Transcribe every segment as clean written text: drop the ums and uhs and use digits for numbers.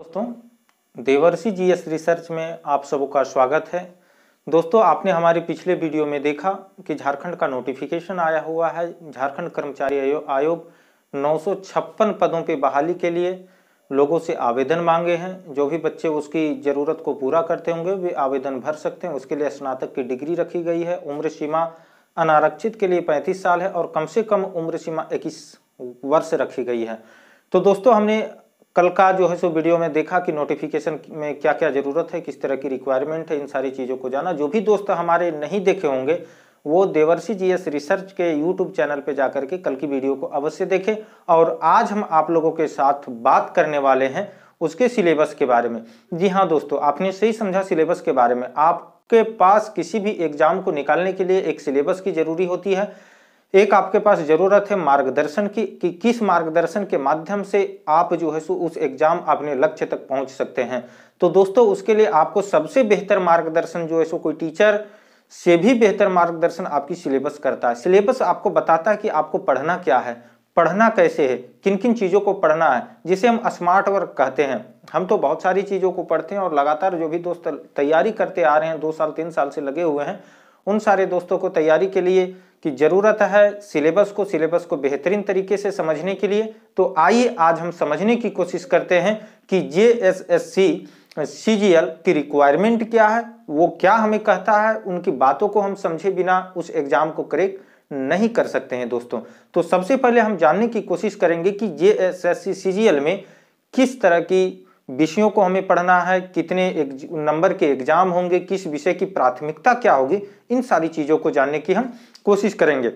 दोस्तों, देवर्षि GS research में आप सबों का स्वागत है। दोस्तों, आपने हमारे पिछले वीडियो में देखा कि झारखंड का नोटिफिकेशन आया हुआ है। झारखंड कर्मचारी आयोग 956 पदों पे बहाली के लिए लोगों से आवेदन मांगे हैं। जो भी बच्चे उसकी ज़रूरत को पूरा करते होंगे वे आवेदन भर सकते हैं। उसके लिए स्नातक की डिग्री रखी गई है। उम्र सीमा अनारक्षित के लिए 35 साल है और कम से कम उम्र सीमा 21 वर्ष रखी गई है। तो दोस्तों, हमने कल का जो है सो वीडियो में देखा कि नोटिफिकेशन में क्या क्या ज़रूरत है, किस तरह की रिक्वायरमेंट है, इन सारी चीज़ों को जाना। जो भी दोस्त हमारे नहीं देखे होंगे वो देवर्षि जीएस रिसर्च के यूट्यूब चैनल पे जाकर के कल की वीडियो को अवश्य देखें। और आज हम आप लोगों के साथ बात करने वाले हैं उसके सिलेबस के बारे में। जी हाँ दोस्तों, आपने सही समझा। सिलेबस के बारे में आपके पास किसी भी एग्जाम को निकालने के लिए एक सिलेबस की जरूरी होती है। एक आपके पास जरूरत है मार्गदर्शन की कि किस मार्गदर्शन के माध्यम से आप जो है सो उस एग्जाम अपने लक्ष्य तक पहुंच सकते हैं। तो दोस्तों, उसके लिए आपको सबसे बेहतर मार्गदर्शन जो है सो कोई टीचर से भी बेहतर मार्गदर्शन आपकी सिलेबस करता है। सिलेबस आपको बताता है कि आपको पढ़ना क्या है, पढ़ना कैसे है, किन किन चीज़ों को पढ़ना है, जिसे हम स्मार्ट वर्क कहते हैं। हम तो बहुत सारी चीज़ों को पढ़ते हैं और लगातार जो भी दोस्त तैयारी करते आ रहे हैं, 2 साल 3 साल से लगे हुए हैं, उन सारे दोस्तों को तैयारी के लिए की जरूरत है सिलेबस को बेहतरीन तरीके से समझने के लिए। तो आइए आज हम समझने की कोशिश करते हैं कि जेएसएससी सीजीएल की रिक्वायरमेंट क्या है, वो क्या हमें कहता है। उनकी बातों को हम समझे बिना उस एग्जाम को क्रैक नहीं कर सकते हैं दोस्तों। तो सबसे पहले हम जानने की कोशिश करेंगे कि जेएसएससी सीजीएल में किस तरह की विषयों को हमें पढ़ना है, कितने नंबर के एग्जाम होंगे, किस विषय की प्राथमिकता क्या होगी, इन सारी चीज़ों को जानने की हम कोशिश करेंगे।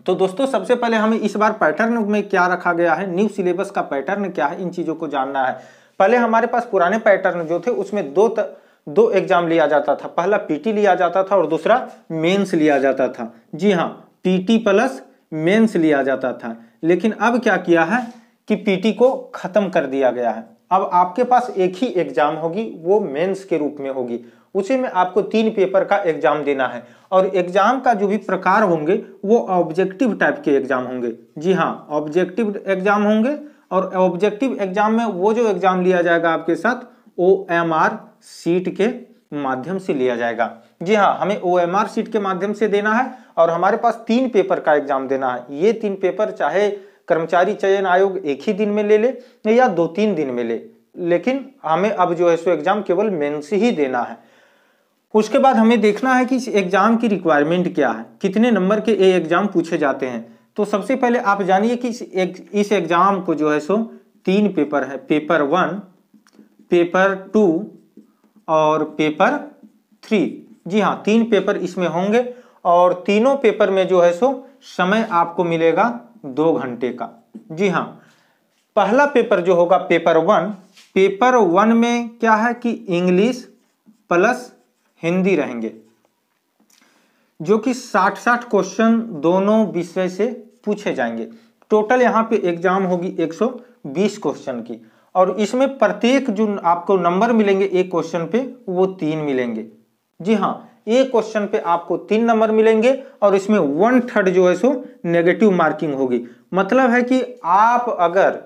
तो दोस्तों, सबसे पहले हमें इस बार पैटर्न में क्या रखा गया है, न्यू सिलेबस का पैटर्न क्या है, इन चीज़ों को जानना है। पहले हमारे पास पुराने पैटर्न जो थे उसमें दो एग्जाम लिया जाता था। पहला पीटी लिया जाता था और दूसरा मेंस लिया जाता था। जी हाँ, पीटी प्लस मेंस लिया जाता था। लेकिन अब क्या किया है कि पीटी को खत्म कर दिया गया है। अब आपके पास एक ही एग्जाम होगी, वो मेंस के रूप में होगी। उसी में आपको 3 पेपर का एग्जाम देना है और एग्जाम का जो भी प्रकार होंगे वो ऑब्जेक्टिव टाइप के एग्जाम होंगे। जी हाँ, ऑब्जेक्टिव एग्जाम होंगे। और ऑब्जेक्टिव एग्जाम में वो जो एग्जाम लिया जाएगा आपके साथ ओएमआर सीट के माध्यम से लिया जाएगा। जी हाँ, हमें ओएमआर सीट के माध्यम से देना है और हमारे पास 3 पेपर का एग्जाम देना है। ये 3 पेपर चाहे कर्मचारी चयन आयोग एक ही दिन में ले ले या 2-3 दिन में ले, लेकिन हमें अब जो है सो एग्जाम केवल मेंस ही देना है। उसके बाद हमें देखना है कि इस एग्जाम की रिक्वायरमेंट क्या है, कितने नंबर के ये एग्जाम पूछे जाते हैं। तो सबसे पहले आप जानिए कि इस एग्जाम को जो है सो 3 पेपर है, पेपर 1, पेपर 2 और पेपर 3। जी हाँ, 3 पेपर इसमें होंगे और तीनों पेपर में जो है सो समय आपको मिलेगा 2 घंटे का। जी हाँ, पहला पेपर जो होगा पेपर 1, पेपर 1 में क्या है कि इंग्लिश प्लस हिंदी रहेंगे, जो कि 60-60 क्वेश्चन दोनों विषय से पूछे जाएंगे। टोटल यहाँ पे एग्जाम होगी 120 क्वेश्चन की और इसमें प्रत्येक जो आपको नंबर मिलेंगे एक क्वेश्चन पे वो 3 मिलेंगे। जी हाँ, एक क्वेश्चन पे आपको 3 नंबर मिलेंगे और इसमें 1/3 जो है सो नेगेटिव मार्किंग होगी। मतलब है कि आप अगर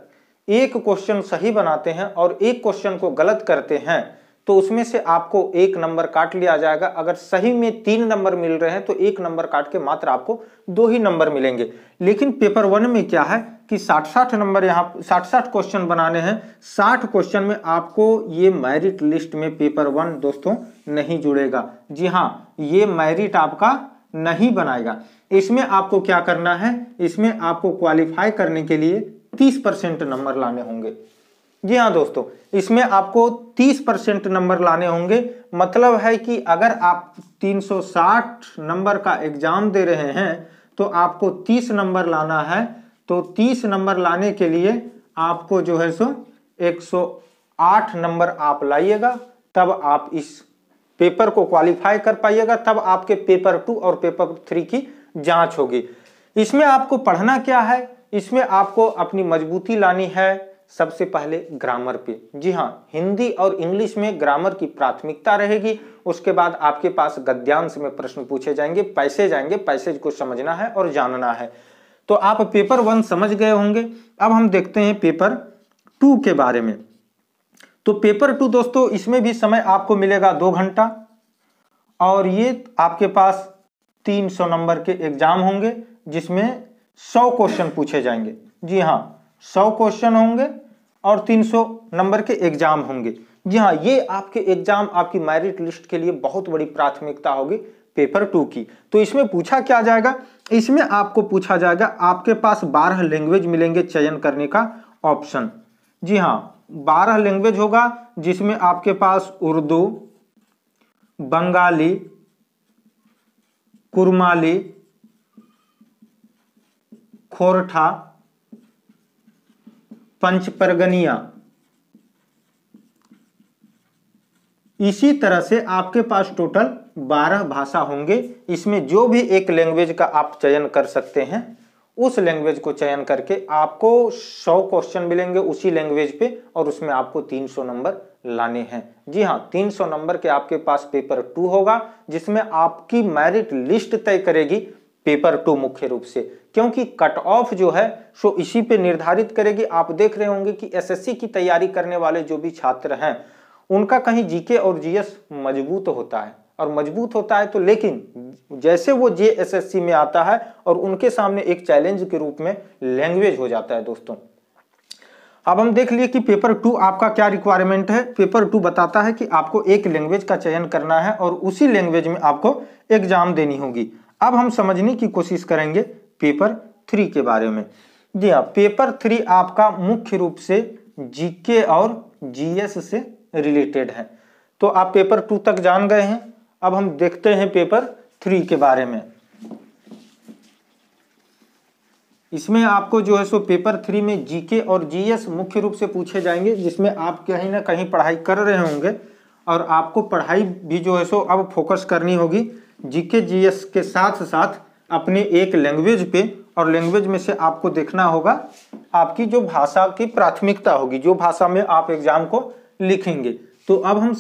एक क्वेश्चन सही बनाते हैं और एक क्वेश्चन को गलत करते हैं तो उसमें से आपको 1 नंबर काट लिया जाएगा। अगर सही में 3 नंबर मिल रहे हैं तो 1 नंबर काट के मात्र आपको 2 ही नंबर मिलेंगे। लेकिन पेपर 1 में क्या है कि 60-60 नंबर, यहाँ 60-60 क्वेश्चन बनाने हैं। 60 क्वेश्चन में आपको ये मेरिट लिस्ट में पेपर 1 दोस्तों नहीं जुड़ेगा। जी हाँ, ये मेरिट आपका नहीं बनाएगा। इसमें आपको क्या करना है, इसमें आपको क्वालिफाई करने के लिए 30% नंबर लाने होंगे। जी हाँ दोस्तों, इसमें आपको 30% नंबर लाने होंगे। मतलब है कि अगर आप 360 नंबर का एग्जाम दे रहे हैं तो आपको 30 नंबर लाना है। तो 30 नंबर लाने के लिए आपको जो है सो 108 नंबर आप लाइएगा, तब आप इस पेपर को क्वालिफाई कर पाइएगा। तब आपके पेपर 2 और पेपर 3 की जांच होगी। इसमें आपको पढ़ना क्या है, इसमें आपको अपनी मजबूती लानी है सबसे पहले ग्रामर पे। जी हाँ, हिंदी और इंग्लिश में ग्रामर की प्राथमिकता रहेगी। उसके बाद आपके पास गद्यांश में प्रश्न पूछे जाएंगे, पैसेज आएंगे, पैसेज को समझना है और जानना है। तो आप पेपर 1 समझ गए होंगे। अब हम देखते हैं पेपर 2 के बारे में। तो पेपर 2 दोस्तों इसमें भी समय आपको मिलेगा 2 घंटा और ये आपके पास 300 नंबर के एग्जाम होंगे जिसमें 100 क्वेश्चन पूछे जाएंगे। जी हाँ, 100 क्वेश्चन होंगे और 300 नंबर के एग्जाम होंगे। जी हाँ, ये आपके एग्जाम आपकी मेरिट लिस्ट के लिए बहुत बड़ी प्राथमिकता होगी पेपर 2 की। तो इसमें पूछा क्या जाएगा, इसमें आपको पूछा जाएगा, आपके पास 12 लैंग्वेज मिलेंगे चयन करने का ऑप्शन। जी हाँ, 12 लैंग्वेज होगा जिसमें आपके पास उर्दू, बंगाली, कुरमाली, खोरठा, पंचपरगनिया, इसी तरह से आपके पास टोटल 12 भाषा होंगे। इसमें जो भी एक लैंग्वेज का आप चयन कर सकते हैं, उस लैंग्वेज को चयन करके आपको 100 क्वेश्चन मिलेंगे उसी लैंग्वेज पे और उसमें आपको 300 नंबर लाने हैं। जी हाँ, 300 नंबर के आपके पास पेपर 2 होगा जिसमें आपकी मेरिट लिस्ट तय करेगी पेपर 2 मुख्य रूप से, क्योंकि कट ऑफ जो है सो इसी पे निर्धारित करेगी। आप देख रहे होंगे कि एसएससी की तैयारी करने वाले जो भी छात्र हैं उनका कहीं जीके और जीएस मजबूत होता है और मजबूत होता है तो, लेकिन जैसे वो जेएसएससी में आता है और उनके सामने एक चैलेंज के रूप में लैंग्वेज हो जाता है दोस्तों। अब हम देख लिए कि पेपर 2 आपका क्या रिक्वायरमेंट है। पेपर 2 बताता है कि आपको एक लैंग्वेज का चयन करना है और उसी लैंग्वेज में आपको एग्जाम देनी होगी। अब हम समझने की कोशिश करेंगे पेपर 3 के बारे में। जी हाँ, पेपर 3 आपका मुख्य रूप से जीके और जीएस से रिलेटेड है। तो आप पेपर 2 तक जान गए हैं। अब हम देखते हैं पेपर 3 के बारे में। इसमें आपको जो है सो पेपर 3 में जीके और जीएस मुख्य रूप से पूछे जाएंगे, जिसमें आप कहीं ना कहीं पढ़ाई कर रहे होंगे और आपको पढ़ाई भी जो है सो अब फोकस करनी होगी जीके जीएस के साथ साथ अपने एक लैंग्वेज पे, और लैंग्वेज में से आपको देखना होगा आपकी जो भाषा की प्राथमिकता होगी, जो भाषा में आप एग्जाम को लिखेंगे। तो अब हम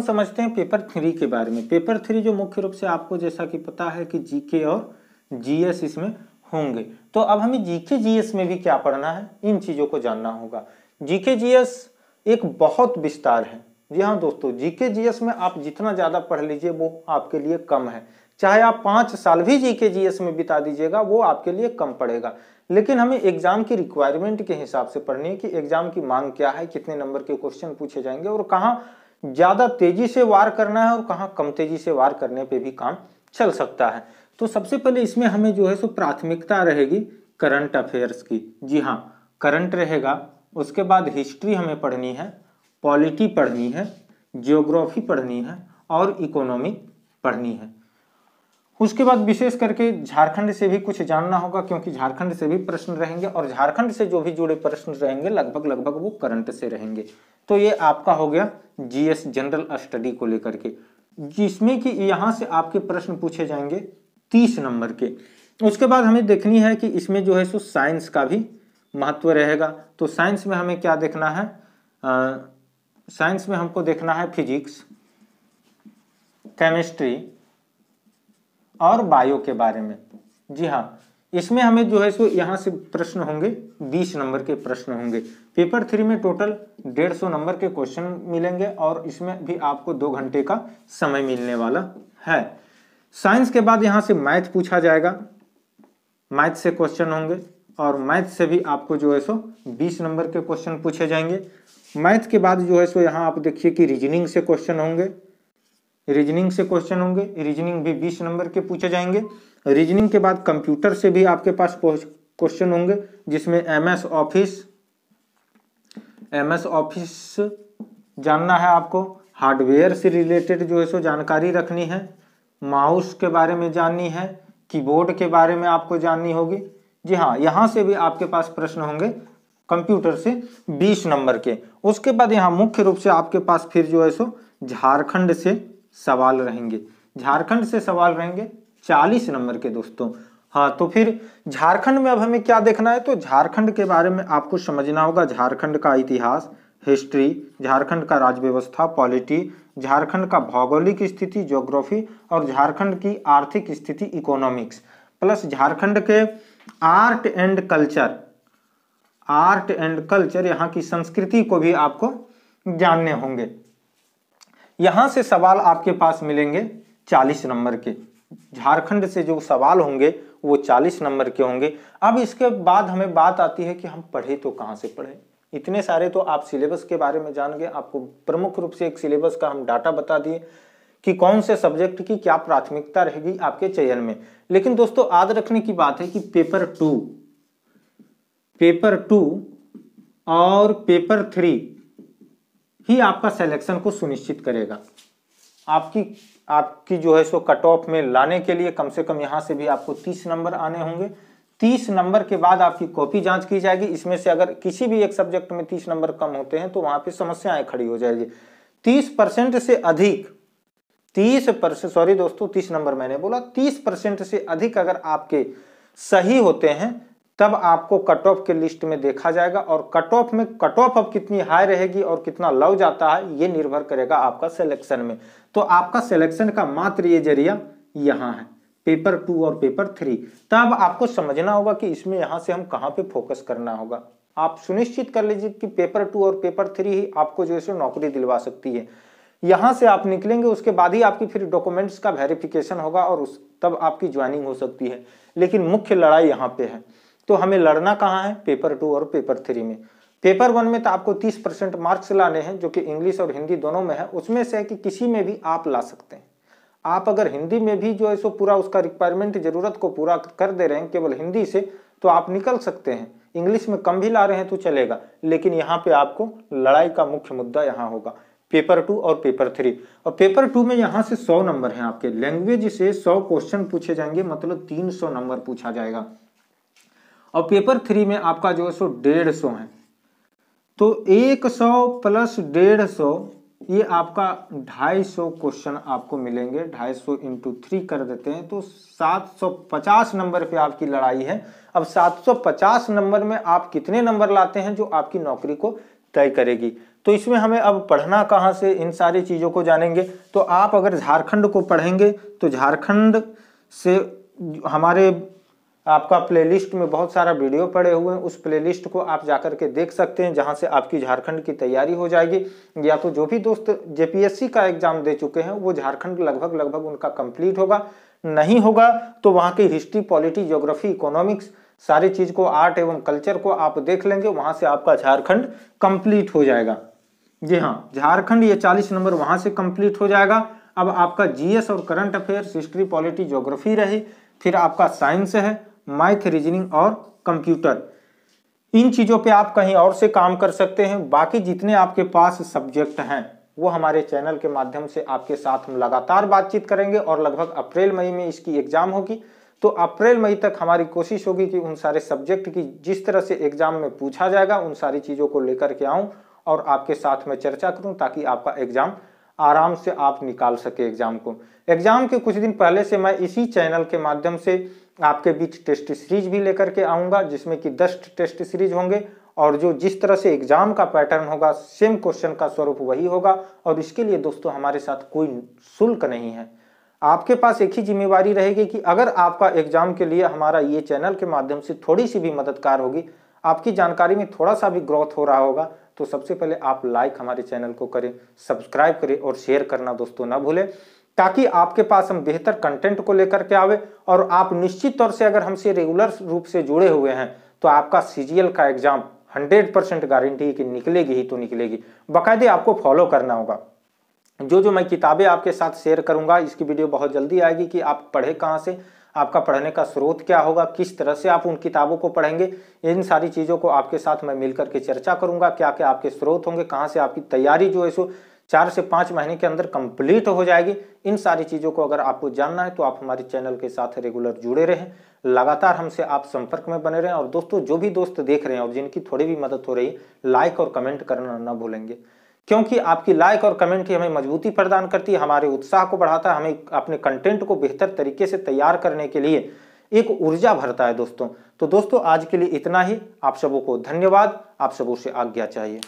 समझते हैं पेपर 3 के बारे में। पेपर 3 जो मुख्य रूप से आपको जैसा कि पता है कि जीके और जीएस इसमें होंगे। तो अब हमें जीके जीएस में भी क्या पढ़ना है, इन चीजों को जानना होगा। जीके जीएस एक बहुत विस्तार है। जी हाँ दोस्तों, जीके जीएस में आप जितना ज्यादा पढ़ लीजिए वो आपके लिए कम है। चाहे आप 5 साल भी जीके जीएस में बिता दीजिएगा वो आपके लिए कम पड़ेगा, लेकिन हमें एग्जाम की रिक्वायरमेंट के हिसाब से पढ़नी है कि एग्जाम की मांग क्या है, कितने नंबर के क्वेश्चन पूछे जाएंगे और कहाँ ज्यादा तेजी से वार करना है और कहाँ कम तेजी से वार करने पे भी काम चल सकता है। तो सबसे पहले इसमें हमें जो है सो प्राथमिकता रहेगी करंट अफेयर्स की। जी हाँ, करंट रहेगा। उसके बाद हिस्ट्री हमें पढ़नी है, पॉलिटी पढ़नी है, जियोग्राफी पढ़नी है और इकोनॉमी पढ़नी है। उसके बाद विशेष करके झारखंड से भी कुछ जानना होगा, क्योंकि झारखंड से भी प्रश्न रहेंगे और झारखंड से जो भी जुड़े प्रश्न रहेंगे लगभग वो करंट से रहेंगे। तो ये आपका हो गया जीएस जनरल स्टडी को लेकर के, जिसमें कि यहाँ से आपके प्रश्न पूछे जाएंगे 30 नंबर के। उसके बाद हमें देखनी है कि इसमें जो है सो साइंस का भी महत्व रहेगा। तो साइंस में हमें क्या देखना है, साइंस में हमको देखना है फिजिक्स, केमिस्ट्री और बायो के बारे में। जी हाँ, इसमें हमें जो है सो यहाँ से प्रश्न होंगे 20 नंबर के प्रश्न होंगे। पेपर 3 में टोटल 150 नंबर के क्वेश्चन मिलेंगे और इसमें भी आपको 2 घंटे का समय मिलने वाला है। साइंस के बाद यहाँ से मैथ पूछा जाएगा, मैथ से क्वेश्चन होंगे और मैथ से भी आपको जो है सो 20 नंबर के क्वेश्चन पूछे जाएंगे। मैथ के बाद जो है सो यहाँ आप देखिए कि रीजनिंग से क्वेश्चन होंगे, रीजनिंग से क्वेश्चन होंगे, रीजनिंग भी 20 नंबर के पूछे जाएंगे। रीजनिंग के बाद कंप्यूटर से भी आपके पास क्वेश्चन होंगे, जिसमें एमएस ऑफिस जानना है आपको, हार्डवेयर से रिलेटेड जो है सो जानकारी रखनी है, माउस के बारे में जाननी है, कीबोर्ड के बारे में आपको जाननी होगी। जी हाँ, यहाँ से भी आपके पास प्रश्न होंगे कंप्यूटर से 20 नंबर के। उसके बाद यहाँ मुख्य रूप से आपके पास फिर जो है सो झारखंड से सवाल रहेंगे, झारखंड से सवाल रहेंगे 40 नंबर के दोस्तों। हाँ, तो फिर झारखंड में अब हमें क्या देखना है, तो झारखंड के बारे में आपको समझना होगा झारखंड का इतिहास, हिस्ट्री, झारखंड का राज्य व्यवस्था, पॉलिटी, झारखंड का भौगोलिक स्थिति, ज्योग्राफी और झारखंड की आर्थिक स्थिति, इकोनॉमिक्स, प्लस झारखंड के art and culture, art and culture, यहाँ की संस्कृति को भी आपको जानने होंगे। यहाँ से सवाल आपके पास मिलेंगे 40 नंबर के। झारखंड से जो सवाल होंगे वो 40 नंबर के होंगे। अब इसके बाद हमें बात आती है कि हम पढ़े तो कहाँ से पढ़े। इतने सारे तो आप सिलेबस के बारे में जान गए, आपको प्रमुख रूप से एक सिलेबस का हम डाटा बता दिए कि कौन से सब्जेक्ट की क्या प्राथमिकता रहेगी आपके चयन में। लेकिन दोस्तों याद रखने की बात है कि पेपर 2 और पेपर 3 ही आपका सिलेक्शन को सुनिश्चित करेगा। आपकी जो है सो कट ऑफ में लाने के लिए कम से कम यहां से भी आपको 30 नंबर आने होंगे। 30 नंबर के बाद आपकी कॉपी जांच की जाएगी। इसमें से अगर किसी भी एक सब्जेक्ट में 30 नंबर कम होते हैं तो वहां पे समस्याएं खड़ी हो जाएगी। 30% से अधिक 30% सॉरी दोस्तों 30 नंबर मैंने बोला, 30% से अधिक अगर आपके सही होते हैं तब आपको कट ऑफ के लिस्ट में देखा जाएगा। और कट ऑफ अब कितनी हाई रहेगी और कितना लो जाता है ये निर्भर करेगा आपका सिलेक्शन में। तो आपका सिलेक्शन का मात्र ये जरिया यहाँ है, पेपर 2 और पेपर 3। तब आपको समझना होगा कि इसमें यहाँ से हम कहाँ पे फोकस करना होगा। आप सुनिश्चित कर लीजिए कि पेपर 2 और पेपर 3 ही आपको जो है नौकरी दिलवा सकती है। यहाँ से आप निकलेंगे उसके बाद ही आपकी फिर डॉक्यूमेंट्स का वेरिफिकेशन होगा और तब आपकी ज्वाइनिंग हो सकती है। लेकिन मुख्य लड़ाई यहाँ पे है। तो हमें लड़ना कहाँ है, पेपर 2 और पेपर 3 में। पेपर 1 में तो आपको 30% मार्क्स लाने हैं जो कि इंग्लिश और हिंदी दोनों में है। उसमें से है कि किसी में भी आप ला सकते हैं। आप अगर हिंदी में भी जो है सो पूरा उसका रिक्वायरमेंट जरूरत को पूरा कर दे रहे हैं केवल हिंदी से, तो आप निकल सकते हैं। इंग्लिश में कम भी ला रहे हैं तो चलेगा। लेकिन यहाँ पे आपको लड़ाई का मुख्य मुद्दा यहाँ होगा पेपर 2 और पेपर 3। और पेपर 2 में यहाँ से 100 नंबर है आपके। लैंग्वेज से 100 क्वेश्चन पूछे जाएंगे, मतलब 300 नंबर पूछा जाएगा। और पेपर 3 में आपका जो है सो 150 है। तो 100 प्लस 150 ये आपका 250 क्वेश्चन आपको मिलेंगे। 250 इंटू 3 कर देते हैं तो 750 नंबर पे आपकी लड़ाई है। अब 750 नंबर में आप कितने नंबर लाते हैं जो आपकी नौकरी को तय करेगी। तो इसमें हमें अब पढ़ना कहाँ से, इन सारी चीज़ों को जानेंगे। तो आप अगर झारखंड को पढ़ेंगे तो झारखंड से हमारे आपका प्लेलिस्ट में बहुत सारा वीडियो पड़े हुए हैं, उस प्लेलिस्ट को आप जाकर के देख सकते हैं, जहां से आपकी झारखंड की तैयारी हो जाएगी। या तो जो भी दोस्त जेपीएससी का एग्जाम दे चुके हैं वो झारखंड लगभग उनका कंप्लीट होगा। नहीं होगा तो वहां की हिस्ट्री, पॉलिटी, ज्योग्राफी, इकोनॉमिक्स सारी चीज को, आर्ट एवं कल्चर को आप देख लेंगे, वहां से आपका झारखंड कंप्लीट हो जाएगा। जी हाँ, झारखंड ये 40 नंबर वहां से कंप्लीट हो जाएगा। अब आपका जीएस और current affairs, history, polity, geography रही, फिर आपका साइंस है, मैथ, रीजनिंग और कंप्यूटर। इन चीजों पे आप कहीं और से काम कर सकते हैं। बाकी जितने आपके पास सब्जेक्ट हैं वो हमारे चैनल के माध्यम से आपके साथ हम लगातार बातचीत करेंगे और लगभग अप्रैल मई में इसकी एग्जाम होगी। तो अप्रैल मई तक हमारी कोशिश होगी कि उन सारे सब्जेक्ट की जिस तरह से एग्जाम में पूछा जाएगा उन सारी चीजों को लेकर के आऊं और आपके साथ में चर्चा करूं, ताकि आपका एग्जाम आराम से आप निकाल सके एग्जाम को। एग्जाम के कुछ दिन पहले से मैं इसी चैनल के माध्यम से आपके बीच टेस्ट सीरीज भी लेकर के आऊंगा, जिसमें कि 10 टेस्ट सीरीज होंगे और जो जिस तरह से एग्जाम का पैटर्न होगा सेम क्वेश्चन का स्वरूप वही होगा। और इसके लिए दोस्तों हमारे साथ कोई शुल्क नहीं है। आपके पास एक ही जिम्मेवारी रहेगी कि अगर आपका एग्जाम के लिए हमारा ये चैनल के माध्यम से थोड़ी सी भी मददगार होगी, आपकी जानकारी में थोड़ा सा भी ग्रोथ हो रहा होगा, तो सबसे पहले आप लाइक हमारे चैनल को करें, सब्सक्राइब करें और शेयर करना दोस्तों ना भूलें, ताकि आपके पास हम बेहतर कंटेंट को लेकर के आवे। और आप निश्चित तौर से अगर हमसे रेगुलर रूप से जुड़े हुए हैं तो आपका सीजीएल का एग्जाम 100% गारंटी कि निकलेगी ही तो निकलेगी। बाकायदे आपको फॉलो करना होगा। जो मैं किताबें आपके साथ शेयर करूंगा, इसकी वीडियो बहुत जल्दी आएगी कि आप पढ़े कहाँ से, आपका पढ़ने का स्रोत क्या होगा, किस तरह से आप उन किताबों को पढ़ेंगे, इन सारी चीज़ों को आपके साथ मैं मिलकर के चर्चा करूंगा। क्या क्या आपके स्रोत होंगे, कहाँ से आपकी तैयारी जो है सो 4 से 5 महीने के अंदर कंप्लीट हो जाएगी। इन सारी चीज़ों को अगर आपको जानना है तो आप हमारे चैनल के साथ रेगुलर जुड़े रहें, लगातार हमसे आप संपर्क में बने रहें। और दोस्तों जो भी दोस्त देख रहे हैं और जिनकी थोड़ी भी मदद हो रही है, लाइक और कमेंट करना ना भूलेंगे, क्योंकि आपकी लाइक और कमेंट ही हमें मजबूती प्रदान करती है, हमारे उत्साह को बढ़ाता है, हमें अपने कंटेंट को बेहतर तरीके से तैयार करने के लिए एक ऊर्जा भरता है दोस्तों। तो दोस्तों आज के लिए इतना ही। आप सबों को धन्यवाद, आप सबों से आज्ञा चाहिए।